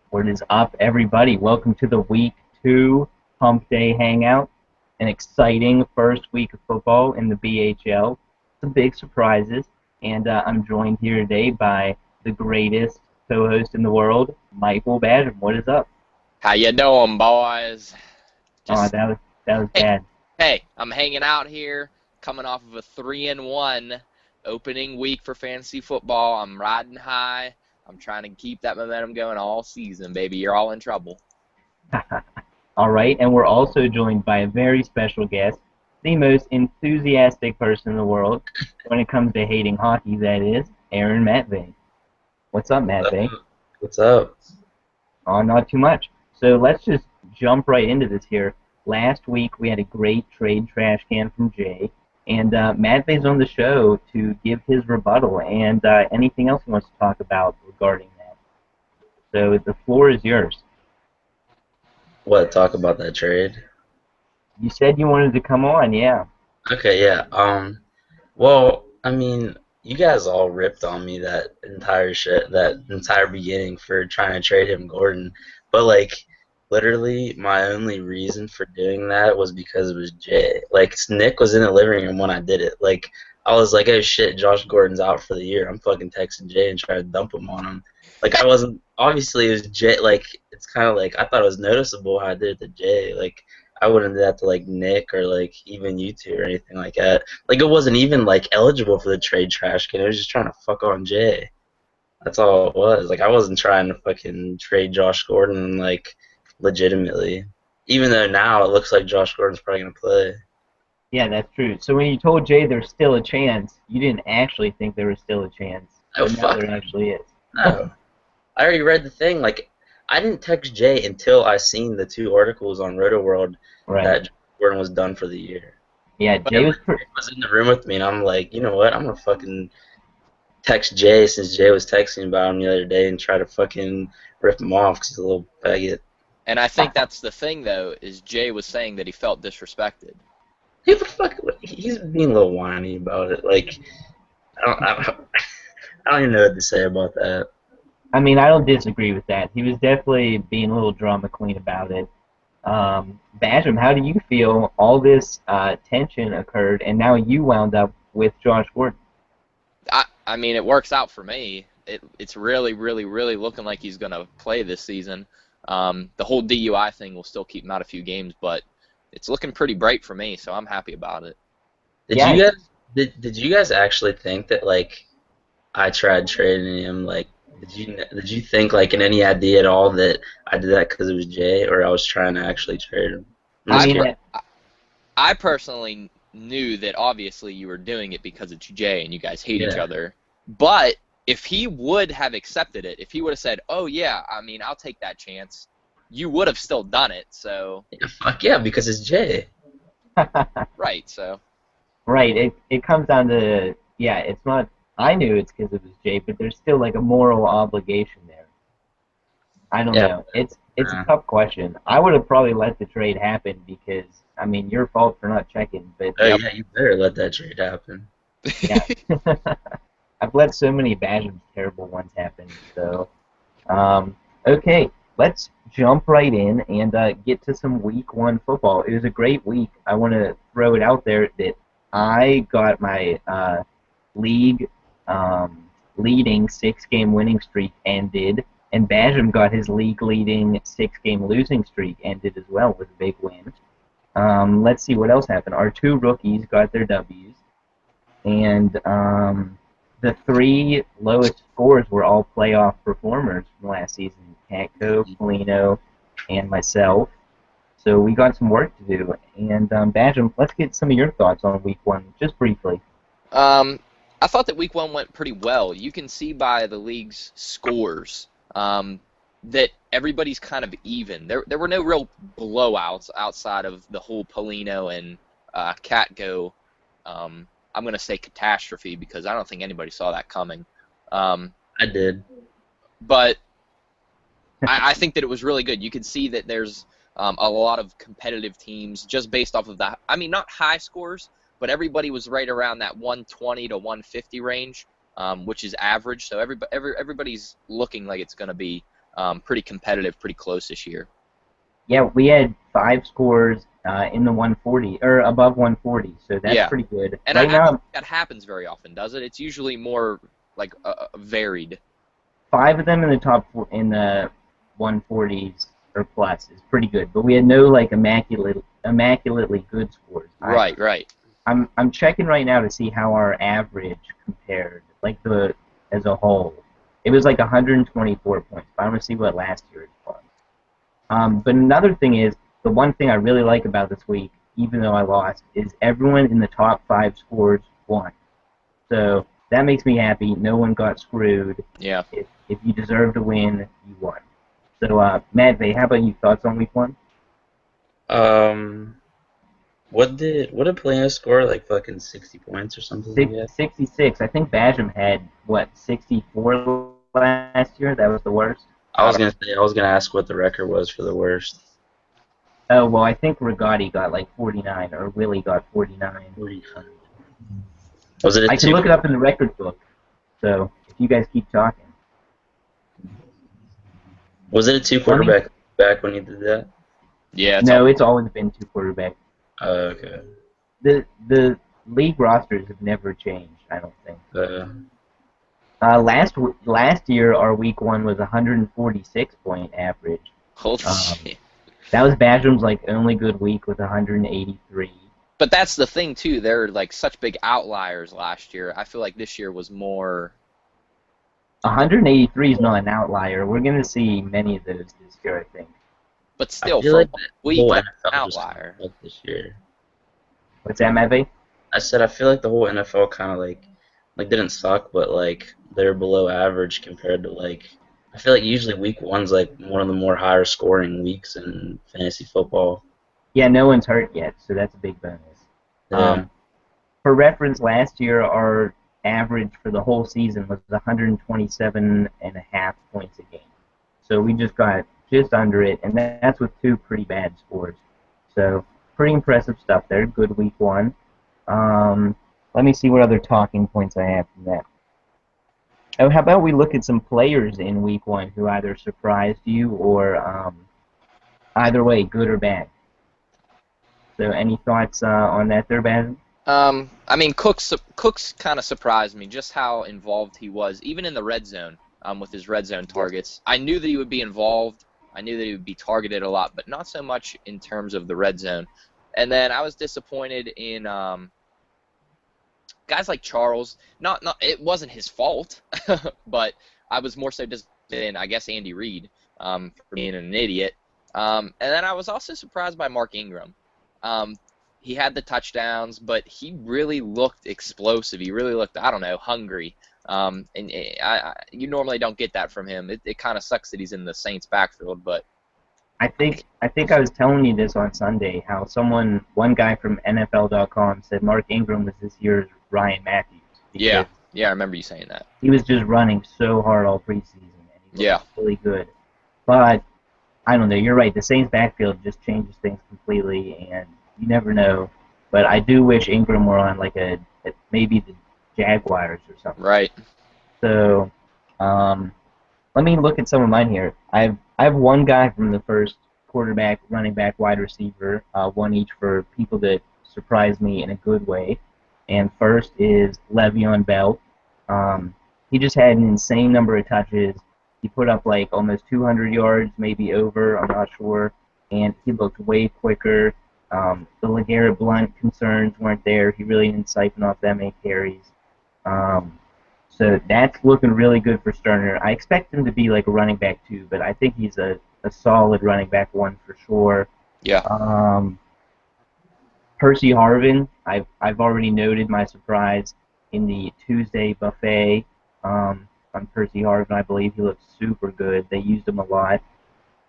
What is up, everybody? Welcome to the Week 2 Hump Day Hangout. An exciting first week of football in the BHL. Some big surprises, and I'm joined here today by the greatest co-host in the world, Michael Badham. What is up? How you doing, boys? Oh, Just that was hey, bad. hey, I'm hanging out here, coming off of a 3-1 opening week for fantasy football. I'm riding high. I'm trying to keep that momentum going all season, baby. You're all in trouble. All right, and we're also joined by a very special guest, the most enthusiastic person in the world when it comes to hating hockey, that is, Aaron Matvey. What's up, Matvey? What's up? Oh, not too much. So let's just jump right into this here. Last week we had a great trade trash can from Jay, and Matt Vay's on the show to give his rebuttal and anything else he wants to talk about regarding that. So the floor is yours. What, talk about that trade? You said you wanted to come on, yeah. Okay, yeah. Well, I mean, you guys all ripped on me that entire shit, that entire beginning for trying to trade him Gordon. But like literally my only reason for doing that was because it was Jay. Like Nick was in the living room when I did it. Like I was like, oh shit, Josh Gordon's out for the year. I'm fucking texting Jay and trying to dump him on him. Like I wasn't obviously it was Jay like it's kinda like I thought it was noticeable how I did it to Jay. Like I wouldn't do that to like Nick or like even you two or anything like that. Like it wasn't even like eligible for the trade trash can. It was just trying to fuck on Jay. That's all it was. Like I wasn't trying to fucking trade Josh Gordon like legitimately. Even though now it looks like Josh Gordon's probably gonna play. Yeah, that's true. So when you told Jay there's still a chance, you didn't actually think there was still a chance, Oh but now fuck there actually is. no. I already read the thing. Like I didn't text Jay until I seen the two articles on Roto World Right. that Josh Gordon was done for the year. Yeah, But Jay was Jay was in the room with me and I'm like, you know what? I'm gonna fucking text Jay since Jay was texting about him the other day and try to fucking rip him off because he's a little faggot. And I think that's the thing, though, is Jay was saying that he felt disrespected. Who the fuck? He's being a little whiny about it. Like I don't even know what to say about that. I mean, I don't disagree with that. He was definitely being a little drama queen about it. Basham, how do you feel all this tension occurred and now you wound up with Josh Gordon? I mean, it works out for me. It's really, really, really looking like he's going to play this season. The whole DUI thing will still keep him out a few games, but it's looking pretty bright for me, so I'm happy about it. Did Yeah, you guys did you guys actually think that like I tried trading him? Like did you think like in any idea at all that I did that because it was Jay or I was trying to actually trade him? I'm I just I mean, curious. per- I personally knew that obviously you were doing it because it's Jay and you guys hate each Yeah. other. But if he would have accepted it, if he would have said, "Oh yeah, I mean, I'll take that chance," you would have still done it. So, Yeah, fuck yeah, because it's Jay. right. So, right. It comes down to, yeah, it's not, I knew it's because it was Jay, but there's still like a moral obligation there. I don't Yeah. know. It's a Uh, tough question. I would have probably let the trade happen because, I mean, your fault for not checking, but oh the yeah, you better let that trade happen. yeah. I've let so many Badham's terrible ones happen. So, um, okay, let's jump right in and get to some Week 1 football. It was a great week. I want to throw it out there that I got my league leading 6-game winning streak ended, and Badham got his league leading 6-game losing streak ended as well with a big win. Let's see what else happened. Our two rookies got their W's. And the three lowest scores were all playoff performers from last season: Catco, Polino, and myself. So we got some work to do. And Badgem, let's get some of your thoughts on Week 1, just briefly. um, I thought that week 1 went pretty well. You can see by the league's scores that everybody's kind of even. There were no real blowouts outside of the whole Polino and Catgo. I'm going to say catastrophe because I don't think anybody saw that coming. Um, I did. but I think that it was really good. You could see that there's a lot of competitive teams just based off of that. I mean, not high scores, but everybody was right around that 120 to 150 range, which is average. So everybody's looking like it's going to be pretty competitive, pretty close this year. Yeah, we had 5 scores in the 140 or above 140, so that's Yeah. pretty good. And Right I don't now, think that happens very often, does it? It's usually more like varied. 5 of them in the in the 140s or plus is pretty good, but we had no like immaculately good scores either. Right, right. I'm checking right now to see how our average compared, like the as a whole. It was like 124 points. But I want to see what last year's was. But another thing is the one thing I really like about this week, even though I lost, is everyone in the top 5 scores won. So that makes me happy. No one got screwed. Yeah. If you deserve to win, you won. So Matt, how about you? Thoughts on week 1? What did Plano score? Like fucking 60 points or something like that? 66. I think Basham had, what, 64 last year? That was the worst? I was gonna ask what the record was for the worst. Oh, well, I think Rigotti got like 49, or Willie got 49. 49. Was it a I can two? look it up in the record book, so if you guys keep talking. Was it a two Let me- quarterback back when you did that? Yeah. No, it's always been 2 quarterbacks. Okay. The league rosters have never changed, I don't think. Uh, Last year, our week 1 was 146 point average. Holy Um, shit. That was Bashram's like only good week with 183. But that's the thing too. They're like such big outliers last year. I feel like this year was more. 183 is not an outlier. We're going to see many of those this year, I think. But I still, feel for like a the week, whole that's an NFL just outlier. like this year. What's that, Matt? I said I feel like the whole NFL kind of like didn't suck, but like they're below average compared to like I feel like usually week 1's like one of the more higher scoring weeks in fantasy football. Yeah, no one's hurt yet, so that's a big bonus. Yeah. For reference, last year our average for the whole season was 127.5 points a game. So we just got just under it, and that's with 2 pretty bad scores. So pretty impressive stuff there. Good week 1. Let me see what other talking points I have from that. Oh, how about we look at some players in week 1 who either surprised you or either way, good or bad. So any thoughts on that there, Baz? I mean, Cooks kind of surprised me just how involved he was, even in the red zone with his red zone targets. I knew that he would be involved. I knew that he would be targeted a lot, but not so much in terms of the red zone. And then I was disappointed in guys like Charles. Not it wasn't his fault, but I was more so disappointed in, I guess, Andy Reid for being an idiot. And then I was also surprised by Mark Ingram. He had the touchdowns, but he really looked explosive. He really looked, I don't know, hungry. You normally don't get that from him. It kind of sucks that he's in the Saints' backfield, but I think I was telling you this on Sunday, how one guy from NFL.com said Mark Ingram was this year's Ryan Matthews. yeah, I remember you saying that. He was just running so hard all preseason, and he looked really good. But I don't know. You're right. The Saints' backfield just changes things completely, and you never know. But I do wish Ingram were on like maybe the Jaguars or something. Right. So, let me look at some of mine here. I have one guy from the first quarterback, running back, wide receiver, one each for people that surprised me in a good way. And first is Le'Veon Bell. He just had an insane number of touches. He put up like almost 200 yards, maybe over, I'm not sure. And he looked way quicker. The LeGarrette Blount concerns weren't there. He really didn't siphon off that many carries. So that's looking really good for Sterner. I expect him to be like a running back too, but I think he's a solid running back 1 for sure. Yeah. Percy Harvin, I've already noted my surprise in the Tuesday buffet on Percy Harvin. I believe he looked super good. They used him a lot.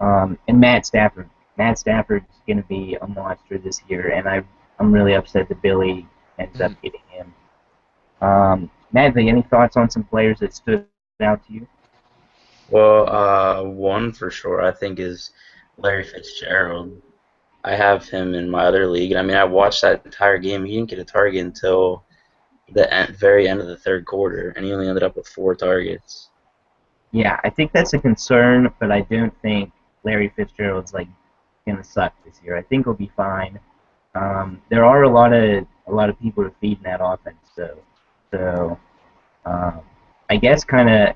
And Matt Stafford. Matt Stafford's going to be a monster this year, and I'm really upset that Billy ended up getting him. Matt, any thoughts on some players that stood out to you? Well, one for sure I think is Larry Fitzgerald. I have him in my other league. I mean, I watched that entire game. He didn't get a target until the very end of the third quarter, and he only ended up with 4 targets. Yeah, I think that's a concern, but I don't think Larry Fitzgerald's like gonna suck this year. I think he'll be fine. There are a lot of people to feed in that offense, though. So um, I guess kind of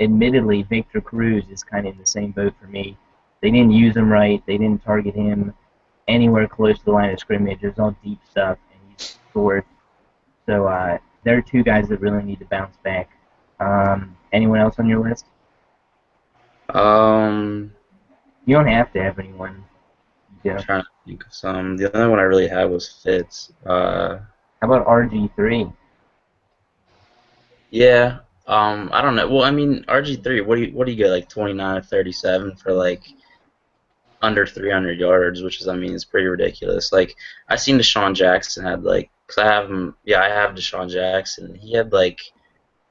admittedly, Victor Cruz is kind of in the same boat for me. They didn't use him right. They didn't target him anywhere close to the line of scrimmage. It was all deep stuff, and he's short. So there are two guys that really need to bounce back. Anyone else on your list? Um, You don't have to have anyone. Yeah. Trying to think of some. The only one I really had was Fitz. How about RG3? Yeah. I don't know. Well, I mean, RG3. What do you get? Like 29 or 37 for like under 300 yards, which is, I mean, it's pretty ridiculous. Like, I seen Deshaun Jackson had like, cause I have him. Yeah, I have Deshaun Jackson. He had like,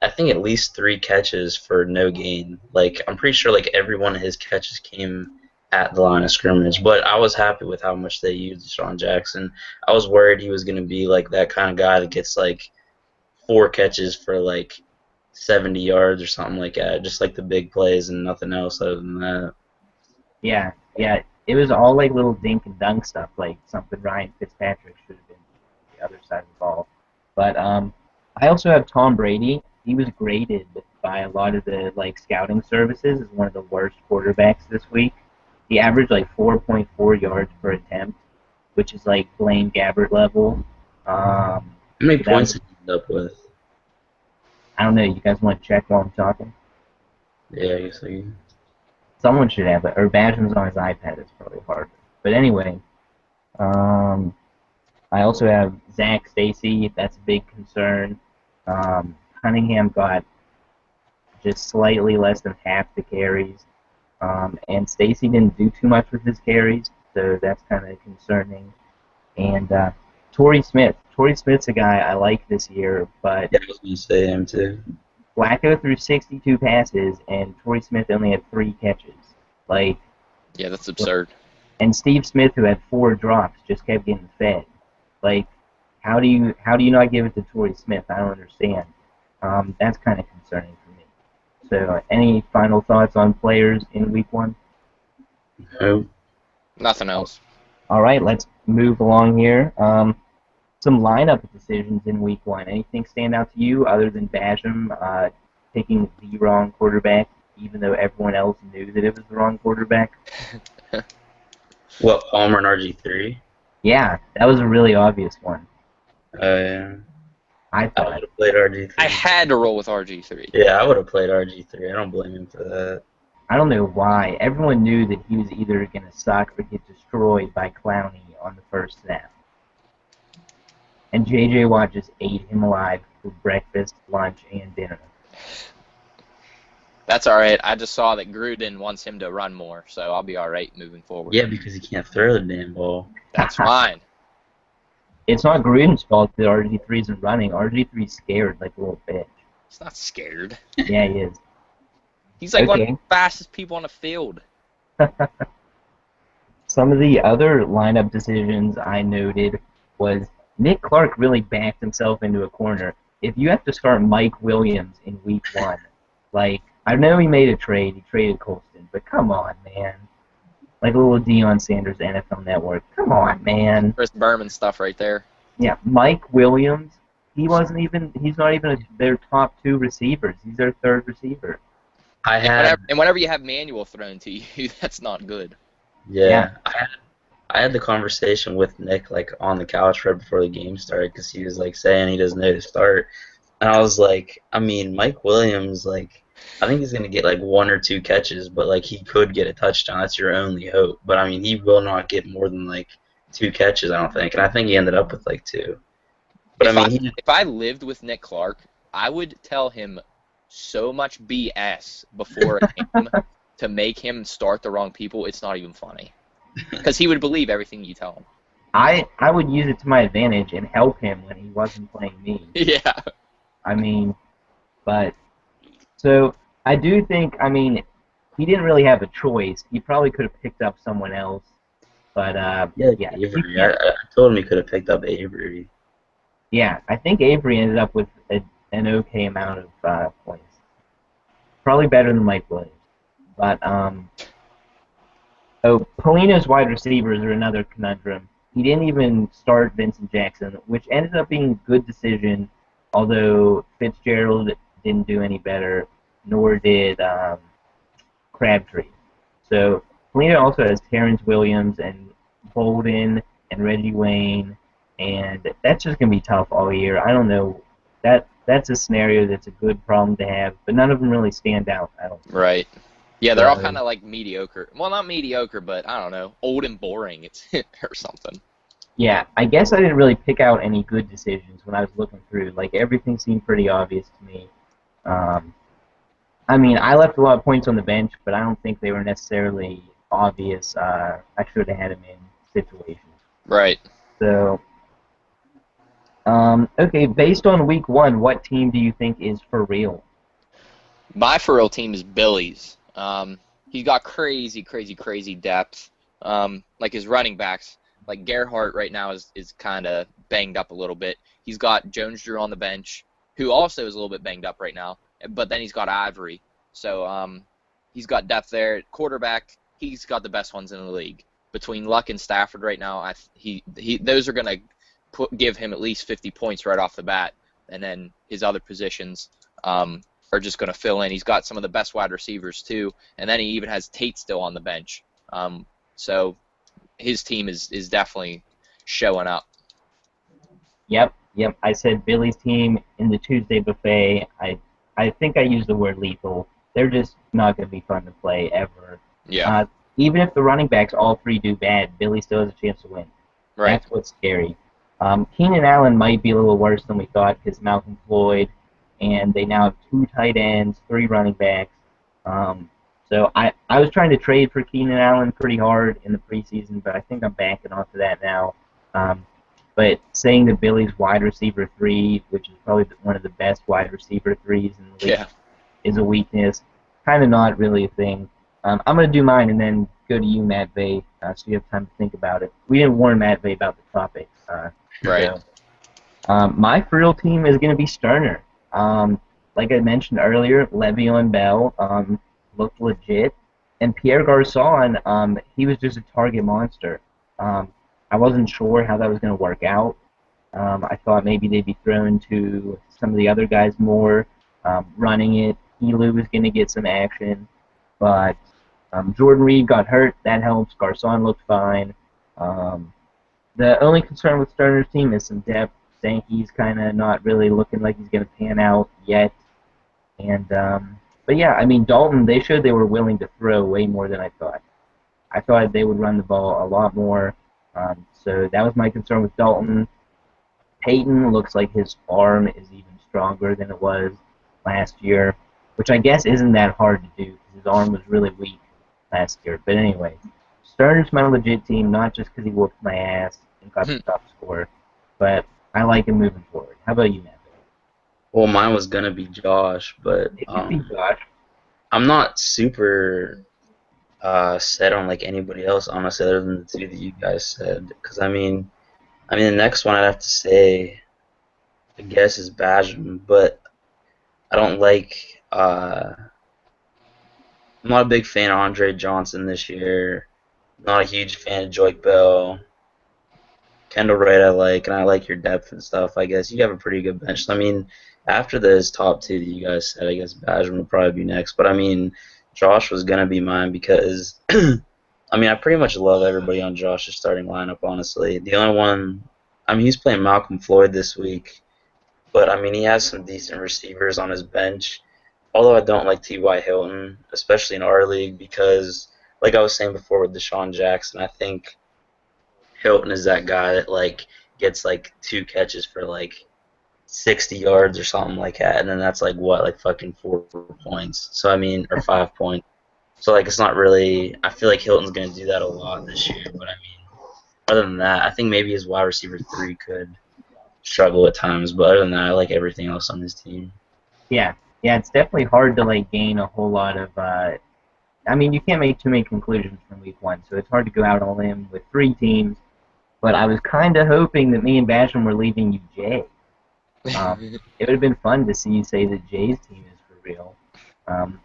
I think at least 3 catches for no gain. Like, I'm pretty sure like every one of his catches came at the line of scrimmage. But I was happy with how much they used Deshaun Jackson. I was worried he was gonna be like that kind of guy that gets like 4 catches for like 70 yards or something like that, just like the big plays and nothing else other than that. Yeah, yeah. It was all like little dink and dunk stuff, like something Ryan Fitzpatrick should have been the other side of the ball. But I also have Tom Brady. He was graded by a lot of the like scouting services as one of the worst quarterbacks this week. He averaged like 4.4 yards per attempt, which is like Blaine Gabbert level. How many So that points was, did he end up with? I don't know. You guys want to check while I'm talking? Yeah, I guess like, Someone should have it. Or Badham's on his iPad. It's probably harder. But anyway, um, I also have Zach Stacy. That's a big concern. Cunningham got just slightly less than half the carries, and Stacy didn't do too much with his carries, so that's kind of concerning. And Torrey Smith. Torrey Smith's a guy I like this year, but yeah, I was gonna say him too. Flacco threw 62 passes, and Torrey Smith only had 3 catches. Like, Yeah, that's absurd. and Steve Smith, who had 4 drops, just kept getting fed. Like, how do you not give it to Torrey Smith? I don't understand. That's kind of concerning for me. So, any final thoughts on players in Week 1? No. Nothing else. All right, let's move along here. Some lineup decisions in Week 1. Anything stand out to you other than Basham picking the wrong quarterback, even though everyone else knew that it was the wrong quarterback? What, Palmer and RG3? Yeah, that was a really obvious one. Yeah. I I thought. would have played RG3. I had to roll with RG3. Yeah, I would have played RG3. I don't blame him for that. I don't know why. Everyone knew that he was either going to suck or get destroyed by Clowney on the first snap. And J.J. Watt just ate him alive for breakfast, lunch, and dinner. That's all right. I just saw that Gruden wants him to run more, so I'll be all right moving forward. Yeah, because he can't throw the damn ball. That's fine. It's not Gruden's fault that RG3 isn't running. RG3's scared like a little bitch. He's not scared. Yeah, he is. He's like one of Okay. the fastest people on the field. Some of the other lineup decisions I noted was Nick Clark really backed himself into a corner. If you have to start Mike Williams in Week 1, like, I know he made a trade. He traded Colston, but come on, man. Like a little Deion Sanders NFL Network. Come on, man. Chris Berman stuff right there. Yeah, Mike Williams, he's not even their top 2 receivers. He's their 3rd receiver. I had, Whenever you have Manuel thrown to you, that's not good. yeah, I had the conversation with Nick like on the couch right before the game started because he was like saying he doesn't know to start, and I was like, I mean, Mike Williams, like, I think he's gonna get like 1 or 2 catches, but like he could get a touchdown. That's your only hope. But I mean, he will not get more than like 2 catches, I don't think, and I think he ended up with like 2. But If I lived with Nick Clark, I would tell him so much BS before him to make him start the wrong people. It's not even funny because he would believe everything you tell him. I would use it to my advantage and help him when he wasn't playing me. Yeah. I mean, but so I do think, I mean, he didn't really have a choice. He probably could have picked up someone else, but yeah, yeah, Avery. I told him he could have picked up Avery. yeah. I think Avery ended up with an okay amount of points. probably better than Mike Williams. But Polino's wide receivers are another conundrum. He didn't even start Vincent Jackson, which ended up being a good decision, although Fitzgerald didn't do any better, nor did Crabtree. So Polino also has Terrence Williams and Bolden and Reggie Wayne, and that's just going to be tough all year. I don't know. That's a scenario that's a good problem to have, but none of them really stand out, I don't think. Right. Yeah, they're all So, kind of like mediocre. Well, not mediocre, but I don't know, old and boring. It's or something. yeah, I guess I didn't really pick out any good decisions when I was looking through. Like, everything seemed pretty obvious to me. Um, I mean, I left a lot of points on the bench, but I don't think they were necessarily obvious. I should have had him in situations. Right. So, okay, based on week 1, what team do you think is for real? My for real team is Billy's. He's got crazy, crazy, crazy depth. Like his running backs, like Gerhardt right now is kind of banged up a little bit. He's got Jones-Drew on the bench, who also is a little bit banged up right now. But then he's got Ivory. So he's got depth there. Quarterback, he's got the best ones in the league. Between Luck and Stafford right now, those are going to give him at least 50 points right off the bat. And then his other positions are just going to fill in. He's got some of the best wide receivers too, and then he even has Tate still on the bench. So his team is definitely showing up. Yep. I said Billy's team in the Tuesday buffet. I think I used the word lethal. They're just not going to be fun to play ever. Yeah. Even if the running backs all three do bad, Billy still has a chance to win. Right. That's what's scary. Keenan Allen might be a little worse than we thought because Malcolm Floyd, and they now have 2 tight ends, 3 running backs. So I was trying to trade for Keenan Allen pretty hard in the preseason, but I think I'm backing off of that now. But saying that Billy's wide receiver 3, which is probably one of the best wide receiver 3s in the league, is a weakness. Kind of not really a thing. I'm going to do mine and then go to you, Matt Vay, so you have time to think about it. We didn't warn Matt Vay about the topics. Right. So, my for real team is going to be Sterner. Like I mentioned earlier, Le'Veon Bell looked legit, and Pierre Garçon, he was just a target monster. I wasn't sure how that was going to work out. I thought maybe they'd be thrown to some of the other guys more, running it. Helu was going to get some action, but Jordan Reed got hurt. That helps. Garçon looked fine. The only concern with Sterner's team is some depth. Sankey's kind of not really looking like he's going to pan out yet. And but yeah, I mean, Dalton, they showed they were willing to throw way more than I thought. I thought they would run the ball a lot more. So that was my concern with Dalton. Peyton looks like his arm is even stronger than it was last year, which I guess isn't that hard to do because his arm was really weak last year. But anyway, Sterner's my legit team, not just because he whooped my ass and got the top score, but I like him moving forward. How about you, Matt? Well, mine was gonna be Josh, but It could be Josh. I'm not super set on like anybody else, honestly, other than the 2 that you guys said. Because I mean, the next one I'd have to say, I guess, is Bajam, but I don't like. I'm not a big fan of Andre Johnson this year. Not a huge fan of Joyke Bell. Kendall Wright I like, and I like your depth and stuff. I guess you have a pretty good bench. I mean, after those top 2 that you guys said, I guess Bajam would probably be next. But I mean, Josh was gonna be mine because I mean, I pretty much love everybody on Josh's starting lineup, honestly. The only one, I mean, he's playing Malcolm Floyd this week, but I mean, he has some decent receivers on his bench. Although I don't like T.Y. Hilton, especially in our league, because, like I was saying before with Deshaun Jackson, I think Hilton is that guy that, like, gets, like, 2 catches for, like, 60 yards or something like that, and then that's, like, what, like, fucking 4 points. So, I mean, or 5 points. So, like, it's not really – I feel like Hilton's going to do that a lot this year. But, I mean, other than that, I think maybe his wide receiver 3 could struggle at times. But other than that, I like everything else on his team. Yeah, it's definitely hard to, like, gain a whole lot of I mean, you can't make too many conclusions from week 1, so it's hard to go out all in with 3 teams. But I was kind of hoping that me and Basham were leaving you Jay. It would have been fun to see you say that Jay's team is for real.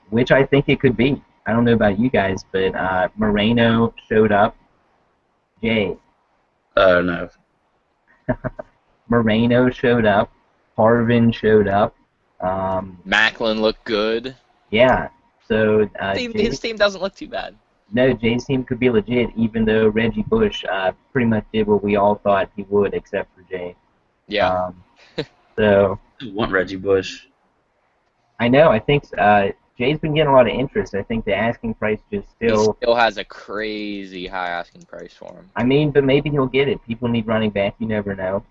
which I think it could be. I don't know about you guys, but Moreno showed up. Jay, No. Moreno showed up. Harvin showed up. Macklin looked good. Yeah. So His team doesn't look too bad. no, Jay's team could be legit, even though Reggie Bush pretty much did what we all thought he would, except for Jay. Yeah. So I want Reggie Bush. I know. I think Jay's been getting a lot of interest. I think the asking price just He still. still has a crazy high asking price for him. I mean, but maybe he'll get it. People need running back. You never know.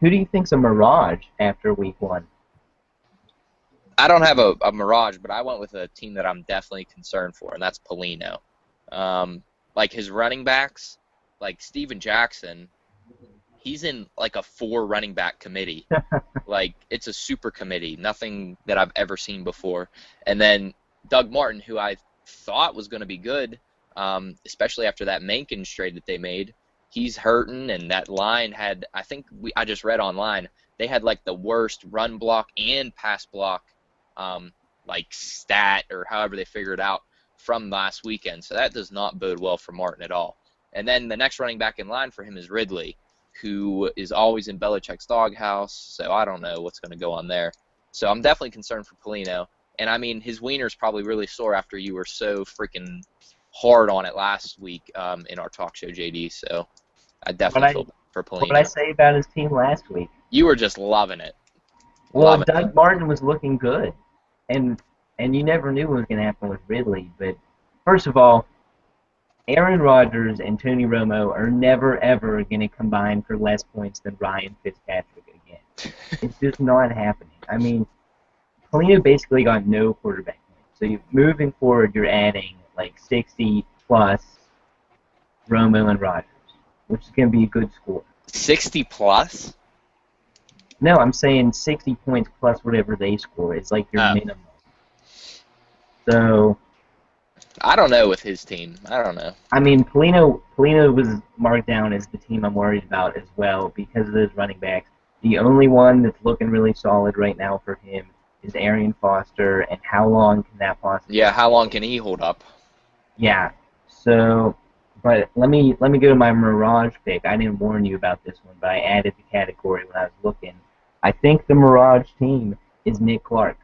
Who do you think's a mirage after week 1? I don't have a mirage, but I went with a team that I'm definitely concerned for, and that's Polino. Like his running backs, like Steven Jackson, he's in like a 4 running back committee. Like it's a super committee, nothing that I've ever seen before. And then Doug Martin, who I thought was going to be good, especially after that Mankins trade that they made, he's hurting, and that line had, I just read online, they had like the worst run block and pass block like stat or however they figured it out from last weekend. So that does not bode well for Martin at all. And then the next running back in line for him is Ridley, who is always in Belichick's doghouse. So I don't know what's going to go on there. So I'm definitely concerned for Polino. And I mean, his wiener's probably really sore after you were so freaking hard on it last week in our talk show, JD. So I definitely feel for Polino. What did I say about his team last week? You were just loving it. Well, Doug Martin was looking good, and you never knew what was going to happen with Ridley. But first of all, Aaron Rodgers and Tony Romo are never ever going to combine for less points than Ryan Fitzpatrick again. It's just not happening. I mean, Polino basically got no quarterback points. So moving forward, you're adding like 60 plus Romo and Rodgers, which is going to be a good score. 60 plus? No, I'm saying 60 points plus whatever they score. It's like your minimum. So I don't know with his team. I don't know. I mean, Polino was marked down as the team I'm worried about as well because of those running backs. The only one that's looking really solid right now for him is Arian Foster, and how long can that possibly? Yeah, how long can he hold up? Yeah. So, but let me go to my Mirage pick. I didn't warn you about this one, but I added the category when I was looking. I think the Mirage team is Nick Clark.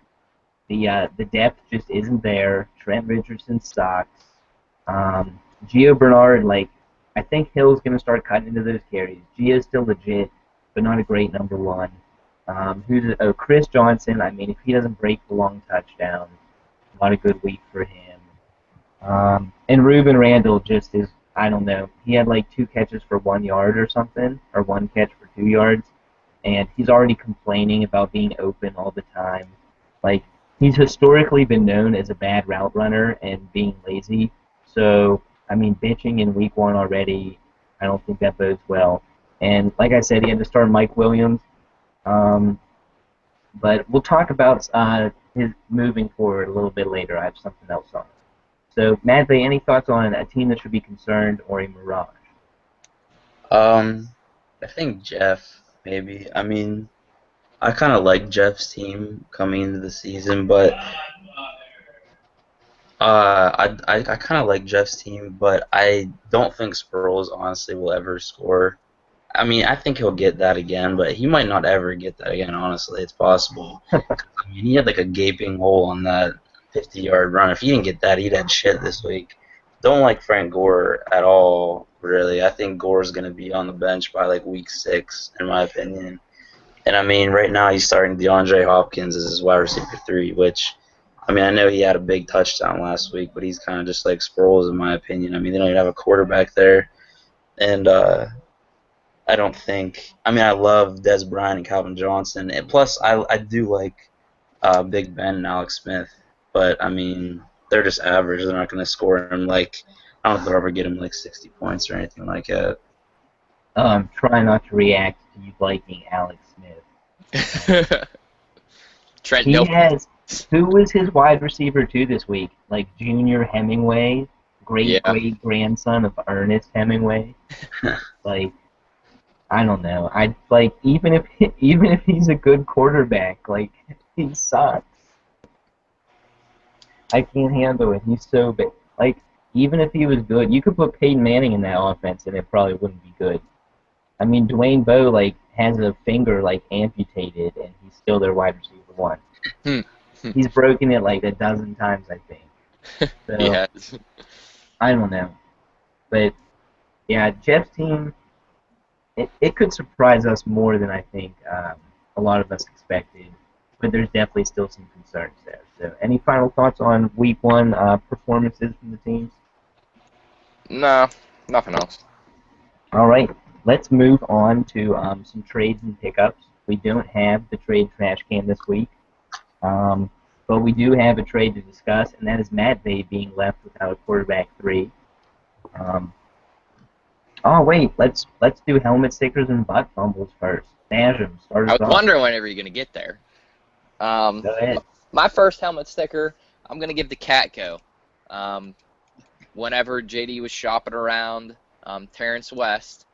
The depth just isn't there. Trent Richardson sucks. Gio Bernard, I think Hill's going to start cutting into those carries. Gio's still legit, but not a great number 1. Chris Johnson, I mean, if he doesn't break the long touchdown, not a good week for him. And Ruben Randall just is, I don't know, he had 2 catches for 1 yard or something, or 1 catch for 2 yards, and he's already complaining about being open all the time. He's historically been known as a bad route runner and being lazy, so, I mean, bitching in week 1 already, I don't think that bodes well. And like I said, he had to start Mike Williams, but we'll talk about his moving forward a little bit later. I have something else on it. So, Madley, any thoughts on a team that should be concerned or a mirage? I think Jeff, maybe. I mean, I kind of like Jeff's team coming into the season, but I kind of like Jeff's team, but I don't think Sproles honestly will ever score. I mean, I think he'll get that again, but he might not ever get that again, honestly. It's possible. I mean, he had a gaping hole on that 50-yard run. If he didn't get that, he'd had shit this week. Don't like Frank Gore at all, really. I think Gore's going to be on the bench by week 6, in my opinion. And, I mean, right now he's starting DeAndre Hopkins as his wide receiver 3, which, I mean, I know he had a big touchdown last week, but he's kind of just like Sproles, in my opinion. I mean, they don't even have a quarterback there. And I don't think – I mean, I love Des Bryant and Calvin Johnson. And plus, I do like Big Ben and Alex Smith. But, I mean, they're just average. They're not going to score him I don't know if they'll ever get him 60 points or anything like that. Try not to react to you liking Alex Smith. Trent, Who was his wide receiver too this week? Junior Hemingway, great grandson of Ernest Hemingway. I don't know. Even if he's a good quarterback, he sucks. I can't handle it. He's so big. Like, even if he was good, you could put Peyton Manning in that offense and it probably wouldn't be good. I mean, Dwayne Bowe, like, has a finger, like, amputated, and he's still their wide receiver one. Hmm. He's broken it, like, a dozen times, I think. So, Yeah. I don't know. But, yeah, Jeff's team, it could surprise us more than I think a lot of us expected. But there's definitely still some concerns there. So, any final thoughts on Week 1 performances from the teams? No, nothing else. All right, let's move on to some trades and pickups. We don't have the trade trash can this week, but we do have a trade to discuss, and that is Matt Bay being left without a quarterback 3. Oh wait, let's do helmet stickers and butt fumbles first. Najim, start I us was off. wondering whenever you're gonna get there. Go ahead. My first helmet sticker, I'm gonna give to Catco. Whenever JD was shopping around, Terrence West,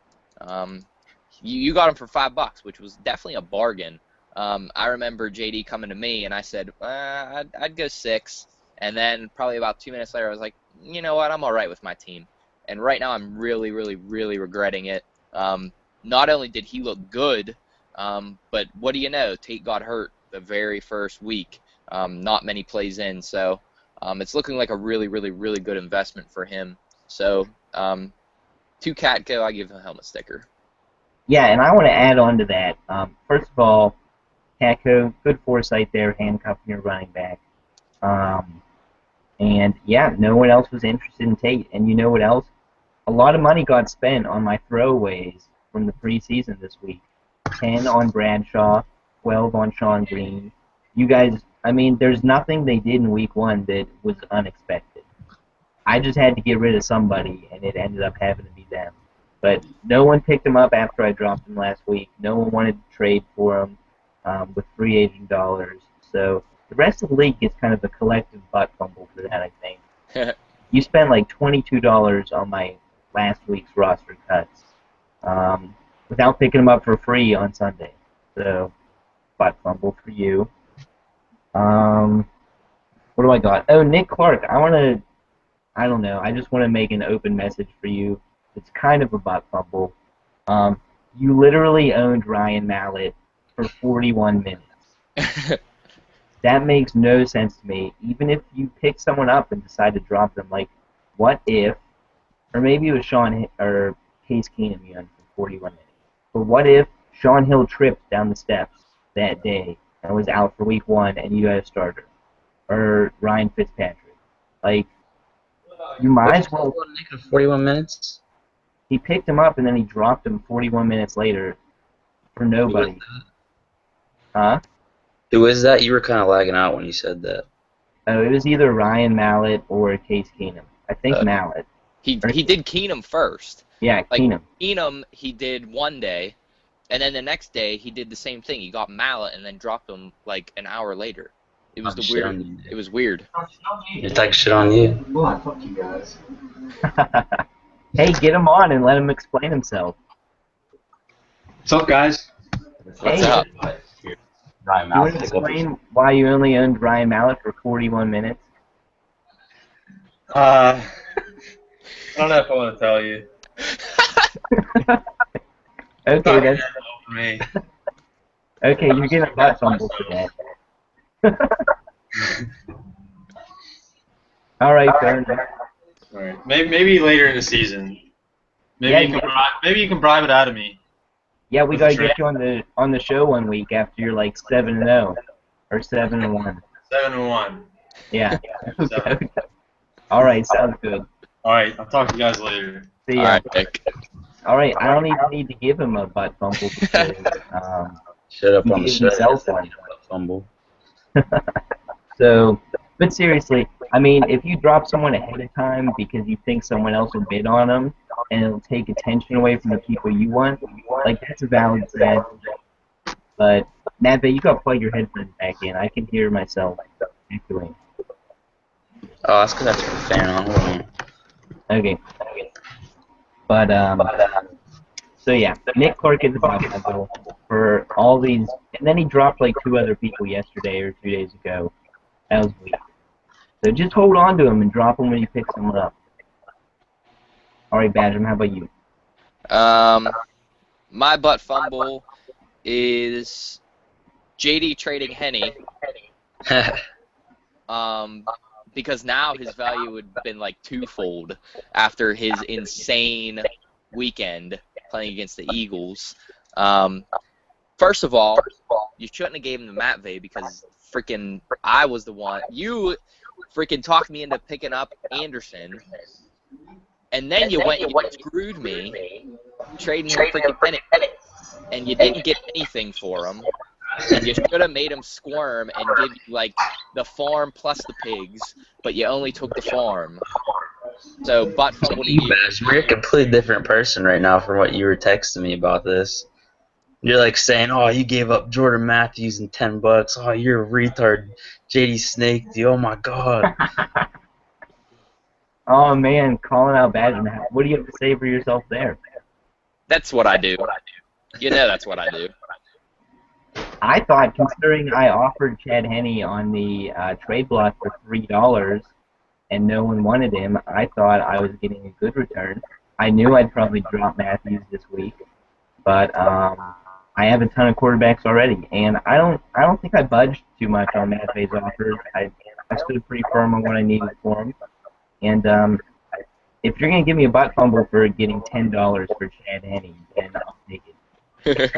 you got him for $5, which was definitely a bargain. I remember JD coming to me and I said, I'd go 6, and then probably about 2 minutes later I was like, you know what, I'm all right with my team. And right now I'm really, really, really regretting it. Not only did he look good, but what do you know? Tate got hurt the very first week, not many plays in, so it's looking like a really, really, really good investment for him. So to Catco, I give him a helmet sticker. Yeah, and I want to add on to that. First of all, Catco, good foresight there, handcuffing your running back. And yeah, no one else was interested in Tate. And you know what else? A lot of money got spent on my throwaways from the preseason this week. 10 on Bradshaw, 12 on Sean Green. You guys, I mean, there's nothing they did in week 1 that was unexpected. I just had to get rid of somebody, and it ended up having to be them. But no one picked him up after I dropped him last week. No one wanted to trade for him with free agent dollars. So the rest of the league gets kind of a collective butt fumble for that, I think. You spent like $22 on my last week's roster cuts without picking them up for free on Sunday. So, butt fumble for you. What do I got? Oh, Nick Clark. I don't know. I just want to make an open message for you. It's kind of a butt fumble. You literally owned Ryan Mallett for 41 minutes. That makes no sense to me. Even if you pick someone up and decide to drop them, like, what if, or maybe it was Case Keenum you owned for 41 minutes. But what if Sean Hill tripped down the steps that day and was out for week 1 and you got a starter? Or Ryan Fitzpatrick. Like, you might as well. 41 minutes? He picked him up and then he dropped him 41 minutes later for nobody. Huh? Who is that? You were kind of lagging out when you said that. Oh, it was either Ryan Mallett or Case Keenum. I think Mallett. He did Keenum first. Yeah, Like, Keenum. Keenum he did one day, and then the next day he did the same thing. He got Mallett and then dropped him like an hour later. It was It was weird. You're talking shit on you. Well, fuck you guys. Hey, get him on and let him explain himself. What's up, guys? What's Hey, up? Ryan you want to explain why you only owned Ryan Mallett for 41 minutes? I don't know if I want to tell you. Okay, that's For me. okay. You're getting a butt fumble for that. All right, fair enough. All right. Maybe later in the season. Maybe you can bribe it out of me. Yeah, we gotta get you on the show one week after you're like 7-0 or 7-1. 7-1. Yeah. 7. All right, sounds good. All right. I'll talk to you guys later. See ya. All right, Nick. All right, I don't even need to give him a butt fumble because Shut up he on the gave show. himself one. Fumble. So, but seriously, I mean, if you drop someone ahead of time because you think someone else will bid on them, and it'll take attention away from the people you want, like, that's a valid strategy. But, Matt, you gotta plug your headphones back in. I can hear myself echoing. Oh, that's because I turned the fan on. Hold on. Okay. But, so yeah, Nick Clark is about to for all these, and then he dropped like 2 other people yesterday or 2 days ago. That was weak. So just hold on to him and drop him when you pick someone up. All right, Badger, how about you? My butt fumble is JD trading Henny. Because now his value would have been like twofold after his insane weekend playing against the Eagles. First of all, you shouldn't have gave him the McVay because freaking I was the one. You freaking talked me into picking up Anderson, and then you went and you screwed me trading him freaking Penny, and you didn't get anything for him. And you should have made him squirm and give you, like, the farm plus the pigs, but you only took the farm. So, butt fumble to you. You're a completely different person right now from what you were texting me about this. You're like saying, oh, you gave up Jordan Matthews and $10. Oh, you're a retard. JD Snake, dude. Oh, my God. Oh, man, calling out Badger. What do you have to say for yourself there? That's what I do. You know that's what I do. I thought, considering I offered Chad Henne on the trade block for $3 and no one wanted him, I thought I was getting a good return. I knew I'd probably drop Matthews this week, but I have a ton of quarterbacks already, and I don't think I budged too much on Matthew's offers. I stood pretty firm on what I needed for him, and if you're gonna give me a butt fumble for getting $10 for Chad Henne, then I'll take it.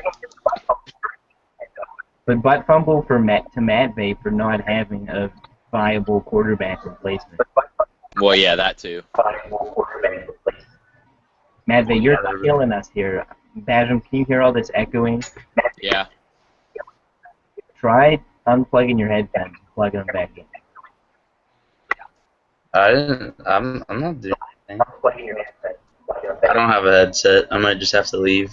But butt fumble to Matvey for not having a viable quarterback replacement. Well, yeah, that too. Matvey, you're killing us here. Bajam, can you hear all this echoing? Yeah. Try unplugging your headphones and plugging them back in. I'm not doing anything. I don't have a headset. I might just have to leave.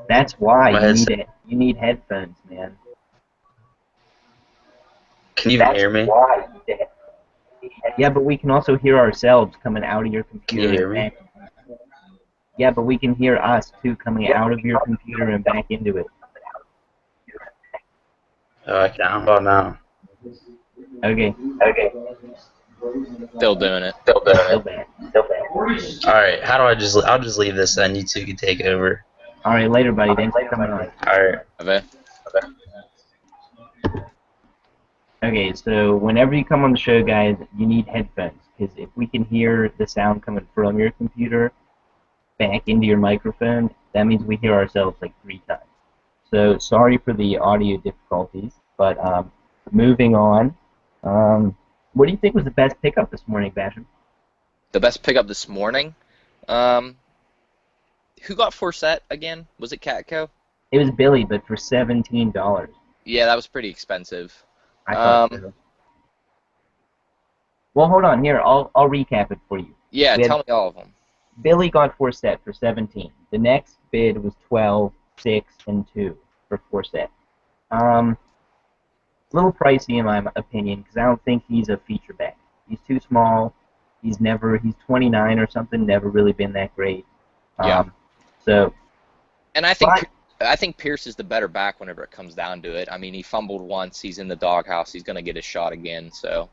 That's why My you headset. need it. You need headphones, man. Can you even hear me? Yeah, but we can also hear ourselves coming out of your computer. Can you hear and me? back. Yeah, but we can hear us too coming out of your computer and back into it. I can't. How about now? Okay. Still doing it. Still bad. All right. How do I just? I'll just leave this then. You two can take over. All right, later, buddy. Thanks for coming on. All right. Okay. Okay, so whenever you come on the show, guys, you need headphones, because if we can hear the sound coming from your computer back into your microphone, that means we hear ourselves like 3 times. So sorry for the audio difficulties, but moving on. What do you think was the best pickup this morning, Basham? The best pickup this morning? Who got Forsett again? Was it Catco? It was Billy, but for $17. Yeah, that was pretty expensive. I thought so. Well, hold on. Here, I'll recap it for you. Yeah, tell me all of them. Billy got Forsett for 17. The next bid was 12, 6, and 2 for Forsett. A little pricey in my opinion, because I don't think he's a feature back. He's too small. He's 29 or something. Never really been that great. Yeah. So. And I think Pierce is the better back whenever it comes down to it. I mean, he fumbled once. He's in the doghouse. He's going to get his shot again. So.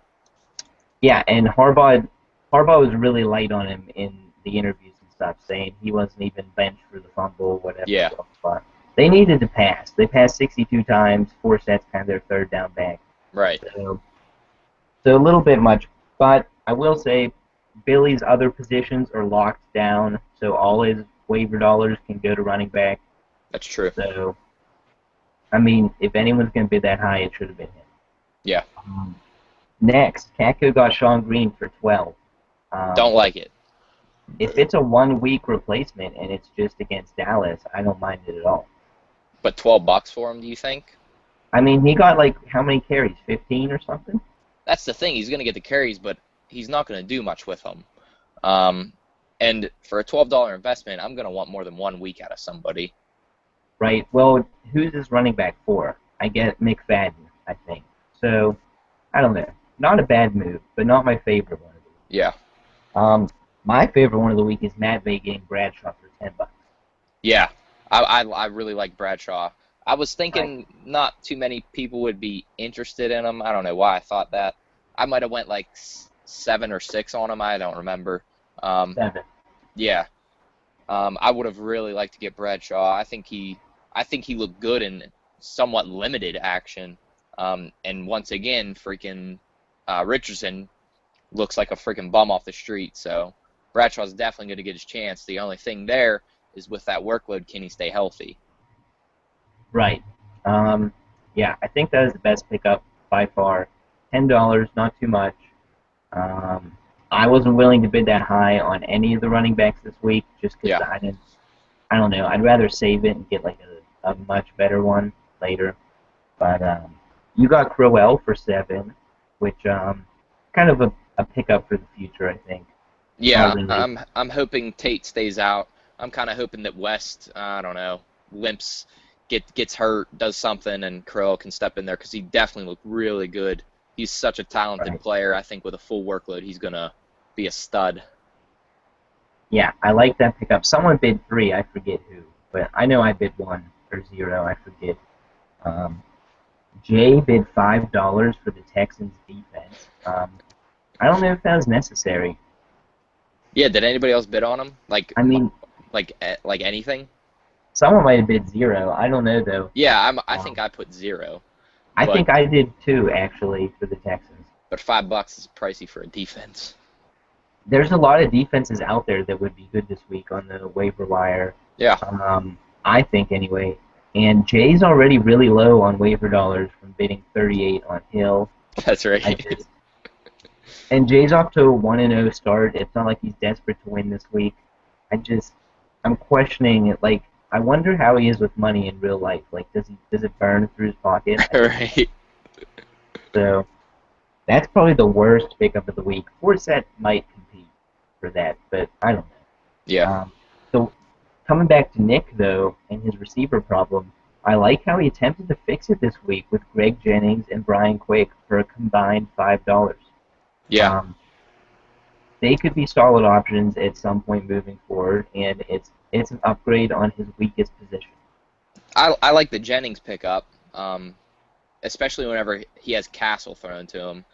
Yeah, and Harbaugh was really light on him in the interviews and stuff, saying he wasn't even benched for the fumble, whatever. Yeah. But they needed to pass. They passed 62 times. Forsett's kind of their third down back. Right. So a little bit much. But I will say Billy's other positions are locked down, so all his waiver dollars can go to running back. That's true. So, I mean, if anyone's going to bid that high, it should have been him. Yeah. Next, Catco got Sean Green for 12. Don't like it. If it's a 1-week replacement and it's just against Dallas, I don't mind it at all. But $12 for him, do you think? I mean, he got how many carries? 15 or something? That's the thing. He's going to get the carries, but he's not going to do much with them. And for a $12 investment, I'm going to want more than 1 week out of somebody. Right. Well, who's his running back for? I get McFadden, I think. So, I don't know. Not a bad move, but not my favorite one of the week. Yeah. My favorite one of the week is Matt Bay getting Bradshaw for $10. Yeah. I really like Bradshaw. I was thinking not too many people would be interested in him. I don't know why I thought that. I might have went like 7 or 6 on him. I don't remember. 7. Yeah. I would have really liked to get Bradshaw. I think he looked good in somewhat limited action. And once again, freaking Richardson looks like a freaking bum off the street. So Bradshaw's definitely going to get his chance. The only thing there is with that workload, can he stay healthy? Right. Yeah, I think that is the best pickup by far. $10, not too much. I wasn't willing to bid that high on any of the running backs this week, just because Yeah. I don't know. I'd rather save it and get like a much better one later. But you got Crowell for 7, which kind of a pickup for the future, I think. Yeah, Really. I'm hoping Tate stays out. I'm kind of hoping that West, I don't know, limps, gets hurt, does something, and Crowell can step in there because he definitely looked really good. He's such a talented player. I think with a full workload, he's gonna be a stud. Yeah, I like that pickup. Someone bid 3, I forget who, but I know I bid 1 or 0, I forget. Jay bid $5 for the Texans defense. I don't know if that was necessary. Yeah, did anybody else bid on him? I mean, like anything? someone might have bid 0. I don't know though. Yeah, I think I put 0. I think I did 2 actually for the Texans. But $5 is pricey for a defense. There's a lot of defenses out there that would be good this week on the waiver wire. Yeah. I think anyway. And Jay's already really low on waiver dollars from bidding 38 on Hill. That's right. And Jay's off to a 1-0 start. It's not like he's desperate to win this week. I'm questioning it. Like, I wonder how he is with money in real life. Like, does it burn through his pocket? Right. So that's probably the worst pickup of the week. Forsett might compete for that, but I don't know. Yeah. So coming back to Nick though and his receiver problem, I like how he attempted to fix it this week with Greg Jennings and Brian Quick for a combined $5. Yeah. They could be solid options at some point moving forward, and it's an upgrade on his weakest position. I like the Jennings pickup, especially whenever he has Castle thrown to him.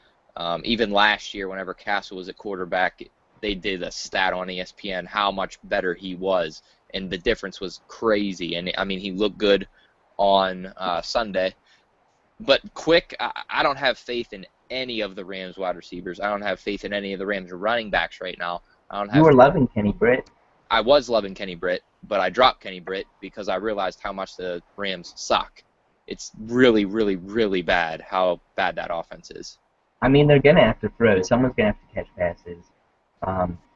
Even last year, whenever Castle was at quarterback, they did a stat on ESPN how much better he was, and the difference was crazy. And I mean, he looked good on Sunday. But Quick, I don't have faith in any of the Rams wide receivers. I don't have faith in any of the Rams running backs right now. You were loving Kenny Britt. I was loving Kenny Britt, but I dropped Kenny Britt because I realized how much the Rams suck. It's really, really, really bad how bad that offense is. I mean, they're going to have to throw. Someone's going to have to catch passes.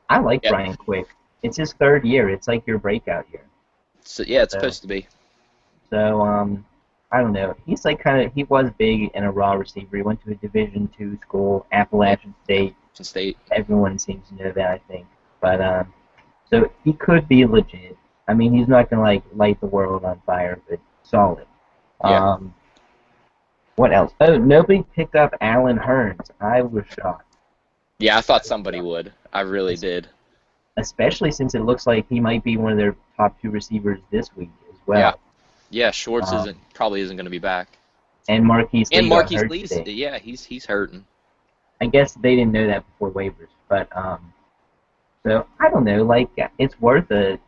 I like Brian Quick. It's his 3rd year. It's like your breakout year. So, yeah, it's supposed to be. So, I don't know. He's like he was big and a raw receiver. He went to a Division II school, Appalachian State. Everyone seems to know that, I think. But, so he could be legit. I mean, he's not going to, like, light the world on fire, but solid. Yeah. What else? Oh, nobody picked up Allen Hurns. I was shocked. Yeah, I thought somebody would. I really did. Especially since it looks like he might be one of their top 2 receivers this week as well. Yeah. Yeah, Schwartz probably isn't going to be back. And Marquise Lee. And Marquise Lee's, yeah, he's hurting. I guess they didn't know that before waivers, but so I don't know. Like, it's worth it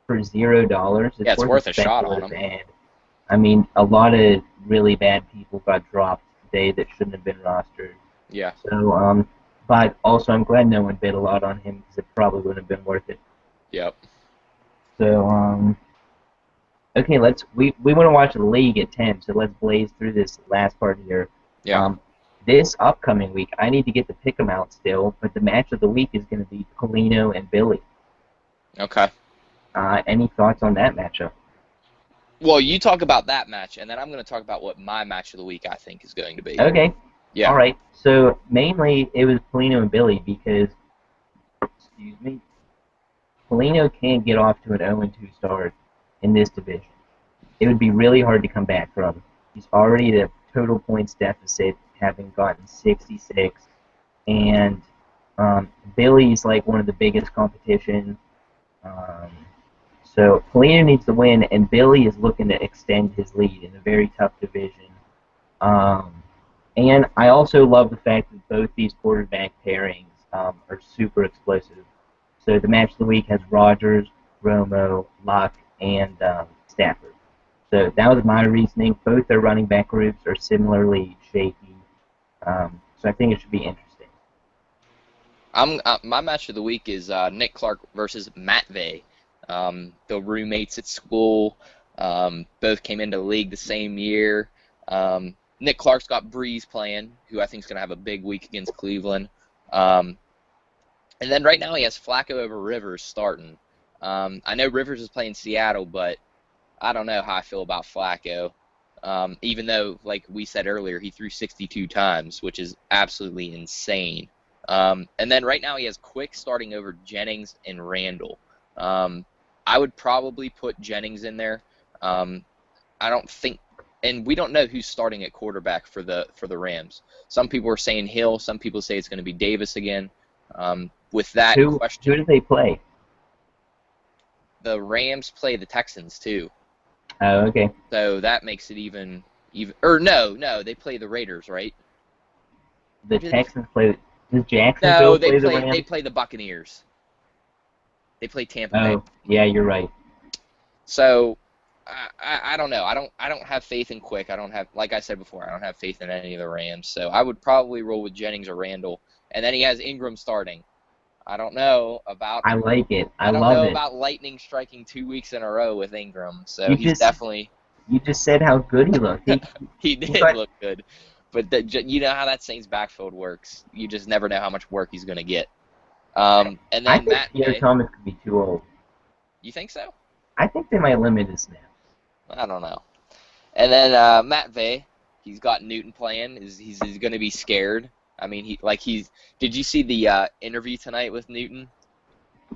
for $0. It's worth a shot on him. I mean, a lot of really bad people got dropped today that shouldn't have been rostered. Yeah. So but also I'm glad no one bid a lot on him because it probably wouldn't have been worth it. Yep. So okay, we want to watch the league at 10, so let's blaze through this last part here. Yeah. This upcoming week, I need to get the pick'em out still, but the match of the week is going to be Polino and Billy. Okay. Any thoughts on that matchup? Well, you talk about that match, and then I'm going to talk about what my match of the week I think is going to be. Okay. Yeah. All right. So mainly it was Polino and Billy because, Polino can't get off to an 0-2 start in this division. It would be really hard to come back from. He's already at a total points deficit, having gotten 66, and Billy's like one of the biggest competition. So Polino needs to win, and Billy is looking to extend his lead in a very tough division. And I also love the fact that both these quarterback pairings are super explosive. So the match of the week has Rodgers, Romo, Luck, and Stafford. So that was my reasoning. Both their running back groups are similarly shaky. So I think it should be interesting. My match of the week is Nick Clark versus Matt Vey. The roommates at school, both came into the league the same year. Nick Clark's got Breeze playing, who I think is going to have a big week against Cleveland. And then right now he has Flacco over Rivers starting. I know Rivers is playing Seattle, but I don't know how I feel about Flacco. Even though, like we said earlier, he threw 62 times, which is absolutely insane. And then right now he has Quick starting over Jennings and Randall. I would probably put Jennings in there. I don't think, and we don't know who's starting at quarterback for the Rams. Some people are saying Hill. Some people say it's going to be Davis again. With that question, who do they play? The Rams play the Texans too. Oh, okay. So that makes it even. Or no, they play the Raiders, right? The Texans play. Does Jacksonville play the Rams? They play the Buccaneers. They play Tampa Bay. Oh, yeah, you're right. So, I don't know. I don't have faith in Quick. I don't have, like I said before, I don't have faith in any of the Rams. So I would probably roll with Jennings or Randall, and then he has Ingram starting. I don't know about. I like it. I don't love know it. about Lightning striking 2 weeks in a row with Ingram. So he's definitely. You just said how good he looked. He did look good, but you know how that Saints backfield works. You just never know how much work he's going to get. And then I think Matt Pierre Thomas could be too old. You think so? I think they might limit his snaps. I don't know. And then Matt Vey, he's got Newton playing. He's going to be scared. I mean, Did you see the interview tonight with Newton?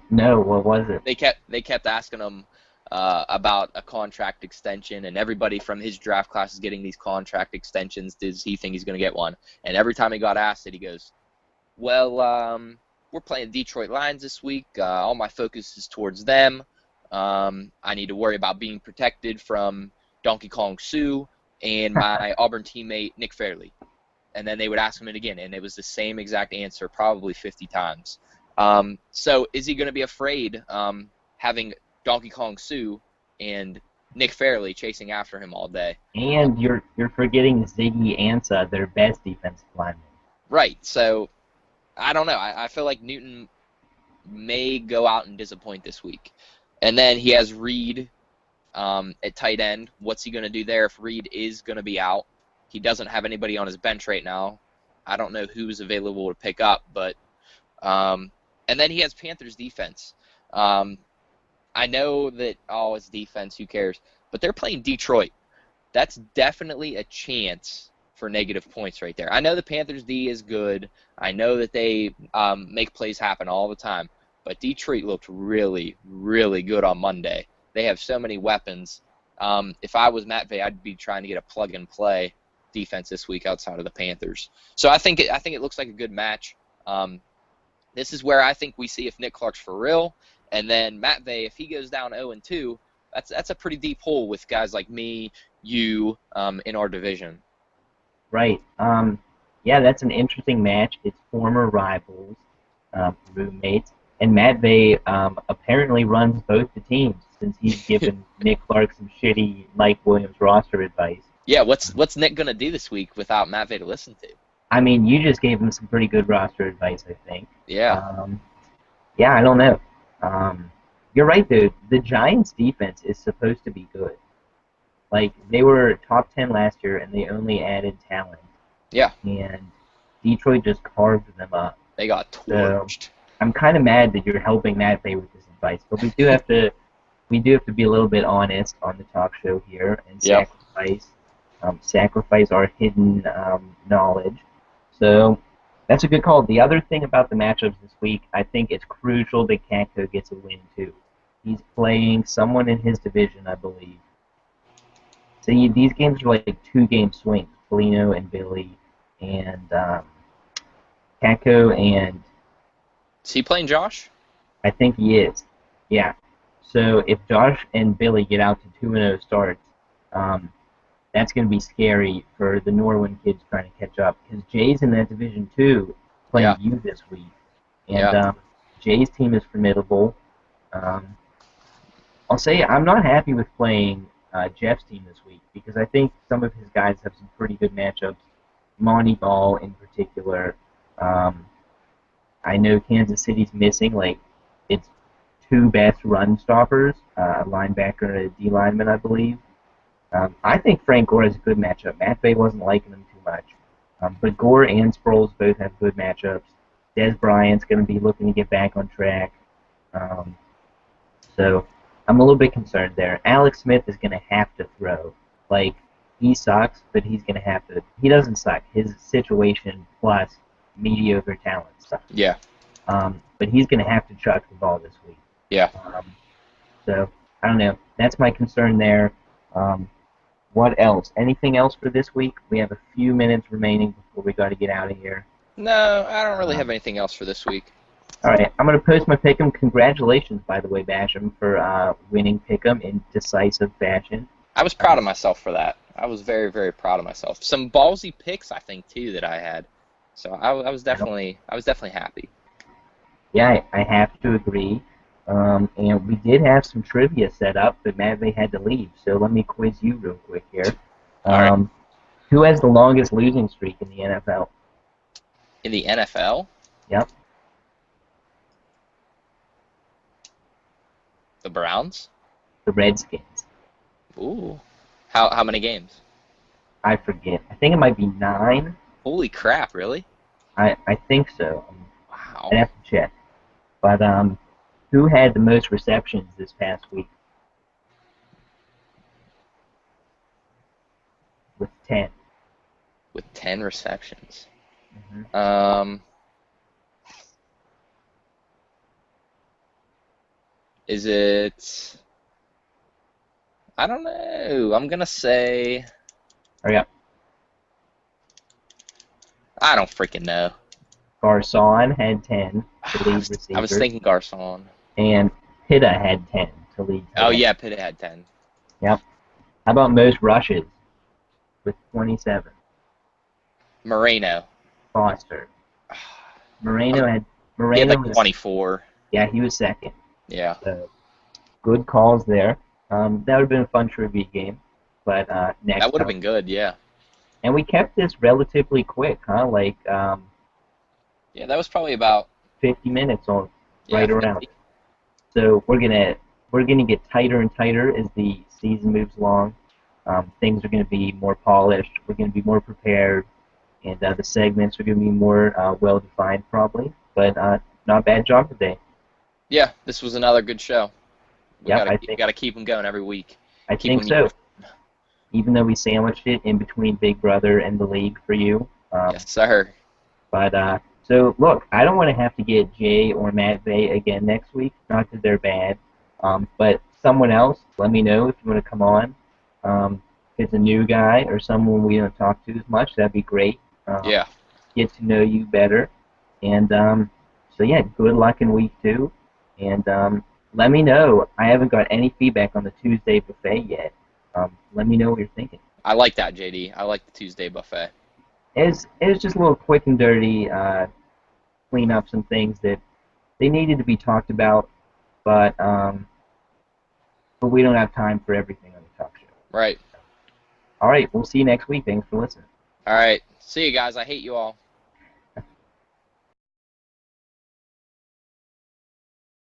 No, what was it? They kept asking him about a contract extension, and everybody from his draft class is getting these contract extensions. Does he think he's going to get one? And every time he got asked it, he goes, "Well, we're playing Detroit Lions this week. All my focus is towards them. I need to worry about being protected from Donkey Kong Sue and my Auburn teammate Nick Fairley." And then they would ask him it again, and it was the same exact answer, probably 50 times. So is he going to be afraid having Donkey Kong Sue and Nick Fairley chasing after him all day? And you're forgetting Ziggy Ansah, their best defensive lineman. Right. So I don't know. I feel like Newton may go out and disappoint this week. And then he has Reed at tight end. What's he going to do there if Reed is going to be out? He doesn't have anybody on his bench right now. I don't know who's available to pick up, but and then he has Panthers defense. I know that it's defense, who cares? But they're playing Detroit. That's definitely a chance for negative points right there. I know the Panthers D is good. I know that they make plays happen all the time. But Detroit looked really, really good on Monday. They have so many weapons. If I was Matt Vey, I'd be trying to get a plug-and-play defense this week outside of the Panthers. So I think it looks like a good match. This is where I think we see if Nick Clark's for real. And then Matt Vey, if he goes down 0-2, that's a pretty deep hole with guys like me, you, in our division. Right. Yeah, that's an interesting match. It's former rivals, roommates. And Matt Vey apparently runs both the teams since he's given Nick Clark some shitty Mike Williams roster advice. Yeah, what's Nick going to do this week without Matt Vey to listen to? I mean, you just gave him some pretty good roster advice, I think. Yeah. Yeah, I don't know. You're right, though. The Giants' defense is supposed to be good. Like, they were top 10 last year, and they only added talent. Yeah. And Detroit just carved them up. They got torched. So, I'm kind of mad that you're helping Matt Vey with this advice, but we do have to be a little bit honest on the talk show here and sacrifice our hidden knowledge. So that's a good call. The other thing about the matchups this week, I think it's crucial that Katko gets a win too. He's playing someone in his division, I believe. See, these games are like 2-game swings. Polino and Billy, and Katko and... Is he playing Josh? I think he is. Yeah. So if Josh and Billy get out to 2-0 starts, that's going to be scary for the Norwin kids trying to catch up because Jay's in that Division 2 playing Yeah. you this week. And Yeah. Jay's team is formidable. I'll say I'm not happy with playing Jeff's team this week because I think some of his guys have some pretty good matchups. Monty Ball in particular. I know Kansas City's missing like its two best run stoppers, a linebacker and a D lineman, I believe. I think Frank Gore has a good matchup. Matt Bay wasn't liking him too much. But Gore and Sproles both have good matchups. Des Bryant's going to be looking to get back on track. So I'm a little bit concerned there. Alex Smith is going to have to throw. Like, he sucks, but he's going to have to. He doesn't suck. His situation plus mediocre talent sucks. Yeah. But he's going to have to chuck the ball this week. Yeah. So, I don't know. That's my concern there. What else? Anything else for this week? We have a few minutes remaining before we got to get out of here. No, I don't really have anything else for this week. All right, I'm going to post my pick'em. Congratulations, by the way, Basham, for winning pick'em in decisive fashion. I was proud of myself for that. I was very, very proud of myself. Some ballsy picks, I think, too, that I had. So I was definitely happy. Yeah, I have to agree. And we did have some trivia set up, but Matt had to leave. So let me quiz you real quick here. All right. Who has the longest losing streak in the NFL? In the NFL? Yep. The Browns? The Redskins. Ooh. How many games? I forget. I think it might be 9. Holy crap, really? I think so. Wow. I'd have to check. But who had the most receptions this past week? With 10. With 10 receptions. Mm-hmm. Is it... I don't know. I'm going to say... Hurry up. I don't freaking know. Garcon had 10 to lead receiver. I was thinking Garcon. And Pitta had 10 to lead. Oh, yeah, Pitta had 10. Yep. How about most rushes? With 27. Moreno. Foster. Moreno had He had like was, 24. Yeah, he was second. Yeah. So, good calls there. That would have been a fun trivia game. But next That would have time. been good, yeah. And we kept this relatively quick, huh? Like Yeah, that was probably about 50 minutes on right 50. around. So we're gonna get tighter and tighter as the season moves along. Things are gonna be more polished. We're gonna be more prepared, and the segments are gonna be more well defined, probably. But not a bad job today. Yeah, this was another good show. We Yep, gotta keep them going every week. I think so. Even though we sandwiched it in between Big Brother and the league for you. Yes, sir. But so look, I don't want to have to get Jay or Matt Bay again next week. Not that they're bad, but someone else. Let me know if you want to come on. If it's a new guy or someone we don't talk to as much, that'd be great. Yeah. Get to know you better, and so yeah, good luck in week 2, and let me know. I haven't got any feedback on the Tuesday buffet yet. Let me know what you're thinking. I like that, JD. I like the Tuesday buffet. It was just a little quick and dirty, clean up some things that they needed to be talked about, but we don't have time for everything on the talk show. Right. All right, we'll see you next week. Thanks for listening. All right. See you guys. I hate you all.